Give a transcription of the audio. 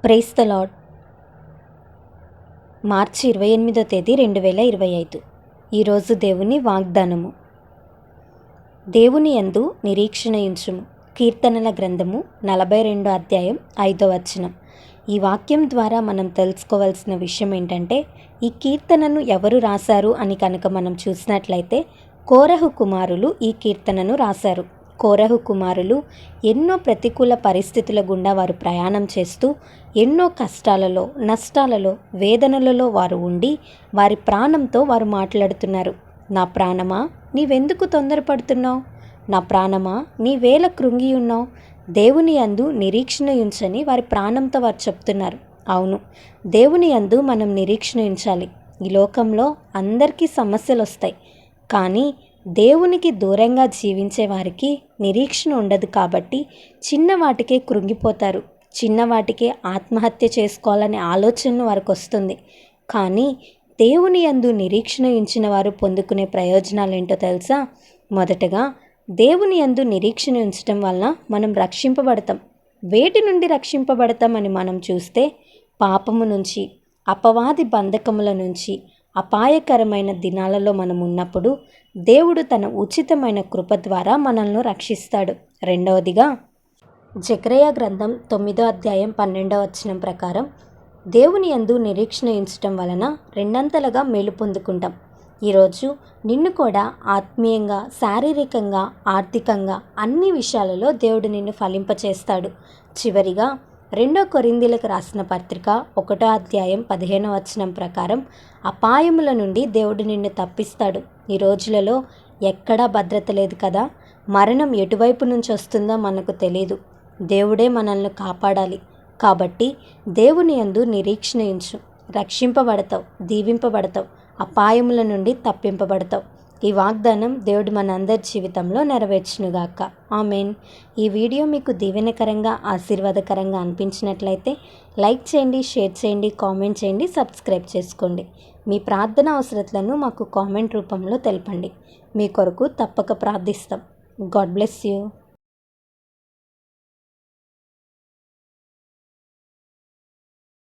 Praise the lord. మార్చి 28వ తేదీ 2025. ఈరోజు దేవుని వాగ్దానము. దేవుని యందు నిరీక్షణ ఉంచుము. కీర్తనల గ్రంథము 42వ అధ్యాయం 5వ వచనం. ఈ వాక్యం ద్వారా మనం తెలుసుకోవాల్సిన విషయం ఏంటంటే, ఈ కీర్తనను ఎవరు రాశారు అని కనుక మనం చూసినట్లయితే కోరహు కుమారులు ఈ కీర్తనను రాశారు. కోరహు కుమారులు ఎన్నో ప్రతికూల పరిస్థితుల గుండా వారు ప్రయాణం చేస్తూ ఎన్నో కష్టాలలో, నష్టాలలో, వేదనలలో వారు ఉండి వారి ప్రాణంతో వారు మాట్లాడుతున్నారు. నా ప్రాణమా, నీవెందుకు తొందరపడుతున్నావు? నా ప్రాణమా, నీవేళ కృంగి ఉన్నావు? దేవుని యందు నిరీక్షణ ఉంచని వారి ప్రాణంతో వారు చెప్తున్నారు. అవును, దేవుని యందు మనం నిరీక్షణ ఉంచాలి. ఈ లోకంలో అందరికీ సమస్యలు వస్తాయి, కానీ దేవునికి దూరంగా జీవించే వారికి నిరీక్షణ ఉండదు. కాబట్టి చిన్న వాటికే కృంగిపోతారు, చిన్న వాటికే ఆత్మహత్య చేసుకోవాలనే ఆలోచన వారికి వస్తుంది. కానీ దేవుని యందు నిరీక్షణ ఉంచిన వారు పొందుకునే ప్రయోజనాలు ఏంటో తెలుసా? మొదటగా, దేవుని యందు నిరీక్షణ ఉంచడం వలన మనం రక్షింపబడతాం. వేటి నుండి రక్షింపబడతాం అని మనం చూస్తే, పాపము నుంచి, అపవాది బంధకముల నుంచి, అపాయకరమైన దినాలలో మనం ఉన్నప్పుడు దేవుడు తన ఉచితమైన కృప ద్వారా మనల్ని రక్షిస్తాడు. రెండవదిగా, జెకర్యా గ్రంథం 9వ అధ్యాయం 12వ వచనం ప్రకారం దేవుని యందు నిరీక్షణ ఉంచడం వలన రెండంతలుగా మేలు పొందుకుంటాం. ఈరోజు నిన్ను కూడా ఆత్మీయంగా, శారీరకంగా, ఆర్థికంగా అన్ని విషయాలలో దేవుడు నిన్ను ఫలింపచేస్తాడు. చివరిగా 2 కొరింథీయులకు రాసిన పత్రిక 1వ అధ్యాయం 15వ వచనం ప్రకారం అపాయముల నుండి దేవుడు నిన్ను తప్పిస్తాడు. ఈ రోజులలో ఎక్కడా భద్రత లేదు కదా. మరణం ఎటువైపు నుంచి వస్తుందో మనకు తెలియదు. దేవుడే మనల్ని కాపాడాలి. కాబట్టి దేవుని యందు నిరీక్షణ ఉంచు. రక్షింపబడతావు, దీవింపబడతావు, అపాయముల నుండి తప్పింపబడతావు. ఈ వాగ్దానం దేవుడు మనందరి జీవితంలో నెరవేర్చునుగాక. ఆమేన్. ఈ వీడియో మీకు దీవెనకరంగా, ఆశీర్వాదకరంగా అనిపించినట్లయితే లైక్ చేయండి, షేర్ చేయండి, కామెంట్ చేయండి, సబ్స్క్రైబ్ చేసుకోండి. మీ ప్రార్థన అవసరతలను మాకు కామెంట్ రూపంలో తెలపండి. మీ కొరకు తప్పక ప్రార్థిస్తాం. God bless you.